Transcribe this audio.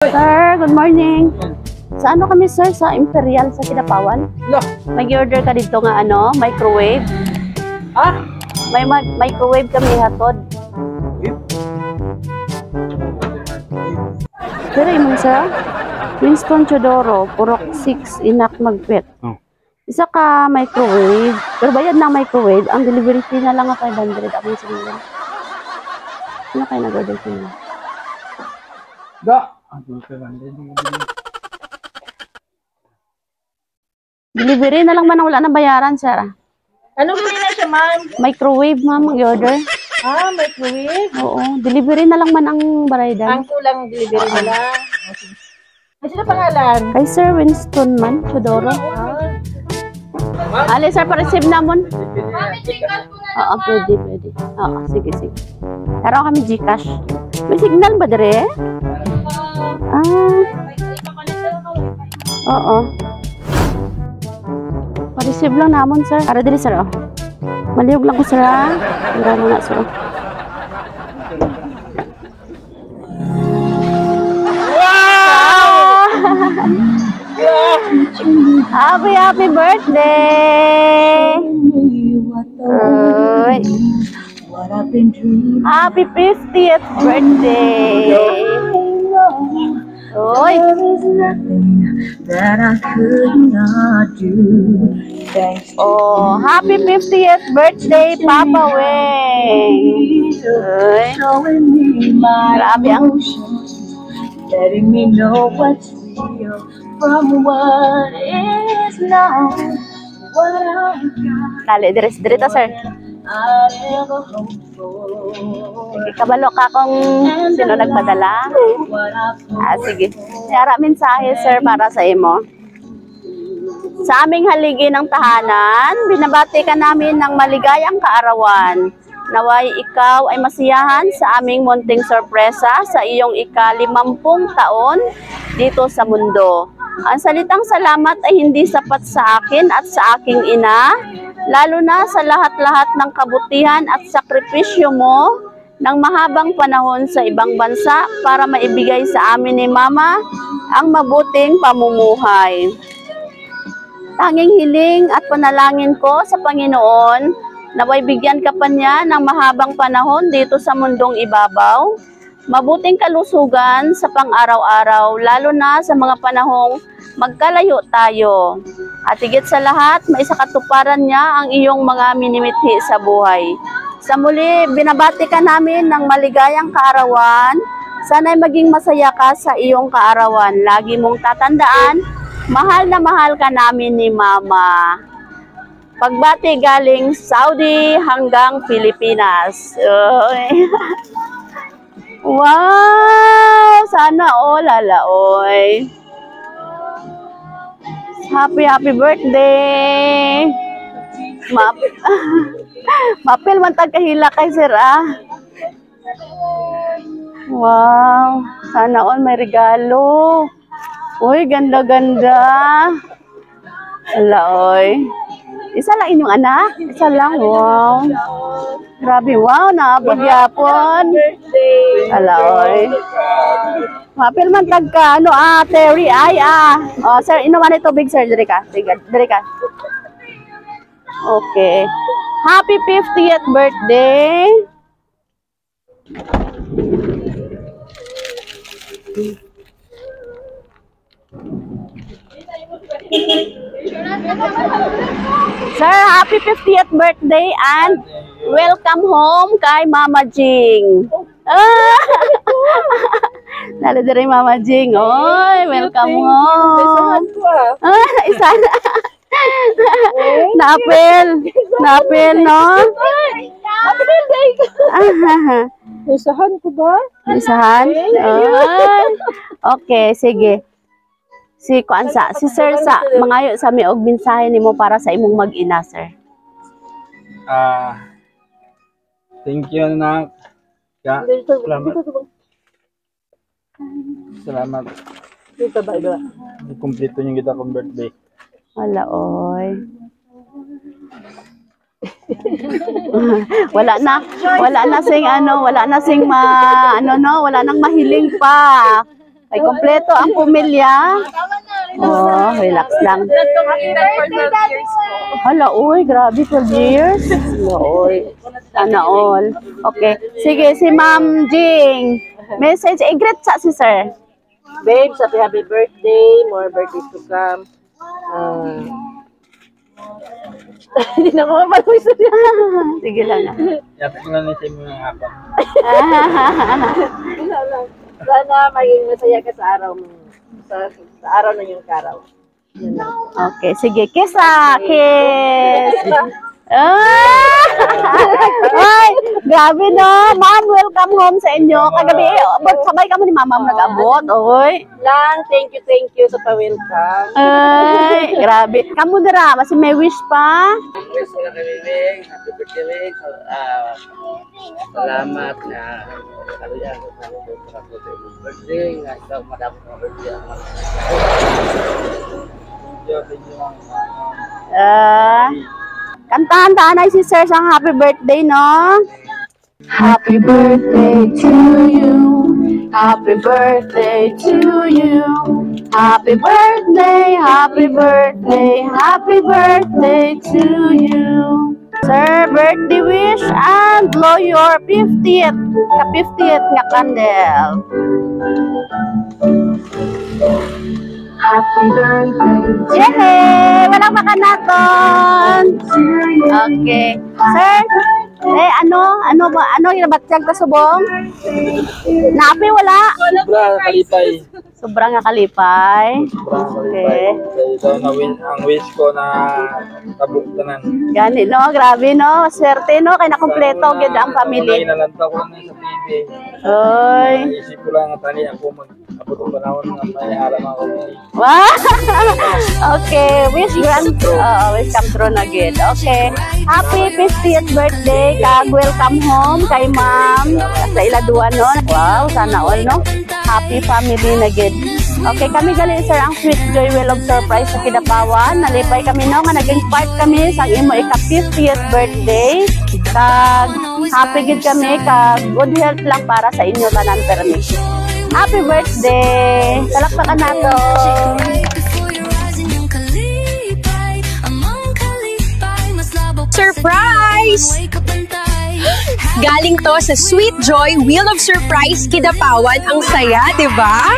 Sir, good morning. Sa ano kami sir? Sa Imperial sa Kinapawan? No. Mag-order ka dito nga ano, microwave. Ah? May microwave kami hatod. Pero imong sir, Winston Chodoro, Purok 6, Inak Magpet. Oh. Isa ka microwave. Pero bayad ng microwave, ang delivery fee na lang ang 500. Ako yung sinila. Ano kayo nag-order fee na? Delivery na lang ba nang wala na bayaran, sir? Ano gawin na siya, ma'am? Microwave, ma'am, mag-order. Ah, microwave? Oo, delivery na lang man ang baraydan. Ang kulang delivery nila. Ano sila pangalan? Kay Sir Winston man, Chodoro. Ali, sir, pa-receive namon. Oo, pwede. Oo, sige. Pero kami Gcash. May signal ba dire? Oo. Pa-receive lang namon, sir. Para dili, sir, oh. Malihog lang ko, sir, ha? Hanggang na, sir. Happy birthday! Happy 50th birthday! Oy! Oh, happy 50th birthday, Papa Weng! Oy! Grabe ang... Letting me know what's real from what is now. What I've got. Kali, direta, sir. I ever hoped for. Kabalo ka kung sino nagpadala. Sige. Yara mensahe, sir, para sa imo. Sa aming haligi ng tahanan, binabati ka namin ng maligayang kaarawan. Naway ikaw ay masiyahan sa aming munting sorpresa sa iyong ika-50 taon dito sa mundo. Ang salitang salamat ay hindi sapat sa akin at sa aking ina, lalo na sa lahat-lahat ng kabutihan at sakripisyo mo ng mahabang panahon sa ibang bansa para maibigay sa amin ni Mama ang mabuting pamumuhay. Tanging hiling at panalangin ko sa Panginoon, naway bigyan ka pa niya ng mahabang panahon dito sa mundong ibabaw, mabuting kalusugan sa pang-araw-araw, lalo na sa mga panahong magkalayo tayo. At higit sa lahat, maisakatuparan niya ang iyong mga minimithi sa buhay. Sa muli, binabati ka namin ng maligayang kaarawan. Sana'y maging masaya ka sa iyong kaarawan. Lagi mong tatandaan, mahal na mahal ka namin ni Mama. Pagbati galing Saudi hanggang Pilipinas. Wow! Sana all lalaoy. Happy birthday! Mapil man tagkahila kay sir, ah. Wow! Sana all may regalo. Uy, ganda-ganda. Alaoy. Isa lang inyong anak? Isa lang, wow. Grabe, wow, naabot yapon. Alaoy. Mapil man tagka, ano Terry, ay Oh, sir, inuman ito big sir, diri ka. Okay. Happy 50th birthday. Sir, happy 50th birthday and welcome home kay Mama Jing. Dali diri Mama Jing. Oy, welcome home. Isa na. Napil, no? Happy birthday! Isahan ko ba? Isahan? Okay, sige. Si Kuansa, si Sir sa mangayo sa mi og mensahe nimo para sa imong mag-ina, sir. Thank you, anak. Salamat. Dito ba ito? Kumpleto niyo kita kong birthday. Wala oy. wala na sing wala nang mahiling pa. Ay, kompleto ang pamilya. Oh, relax lang. Hala, uy, grabe, 12 years. Hala, uy. Sana all. Okay. Sige, si Ma'am Jing. Message, i-greet sa si sir. Babes, happy birthday. More birthdays to come. Hindi na ko mapaluwi sa niya. Sige lang. Yata ko na natin mo ng ako. Sana maging masaya ka sa araw mo. Sa araw na yung karaw. Yun lang. Okay, sige. Kiss kiss. Ay, grabe no. Ma'am, welcome home sa inyo. Kagabi, sabay ka mo ni mama mo nag-abot. Oy. Lang, thank you sa pa-welcome. Ay, grabe. Kamu dira, kasi may wish pa. Wish ko na kay Bing. Happy birthday, Bing. Salamat na ano yan, sa birthday. Nga ikaw, madami ng birthday. Kantahan ay si Sir sang happy birthday, no? Happy birthday to you. Happy birthday to you. Happy birthday, happy birthday, happy birthday to you. Sir, birthday wish and blow your 50th, ka-50th nga candle. Happy birthday. Yay! Walang makanaton. Okay. Sir, ano yung batsyag ta subong? Napi wala? Sobra kalipay. Sobrang nga kalipay. Okay. Ito na ang wish ko na tabuktanan. Gani no, grabe no. Swerte no, kay nakompleto gyud ang family. Nalanta ko na sa TV. Oy. Isip ko lang tani ako mag-abot ang panahon na may alam ako. Wow! Okay, wish come true na gid. Okay. Happy 50th birthday kag welcome home kay ma'am sa iladuan no. Wow, sana all no. Happy family na gid. Okay, kami gali sir ang Sweet Joy Wheel of Surprise sa Kidapawan. Nalipay kami no nga naging part kami sa imo ika-50th birthday. Kag happy gid kami kag good health lang para sa inyo tanan permi. Happy birthday! Palakpakan nato! Surprise! Galing to sa Sweet Joy Wheel of Surprise Kidapawan. Ang saya, di ba?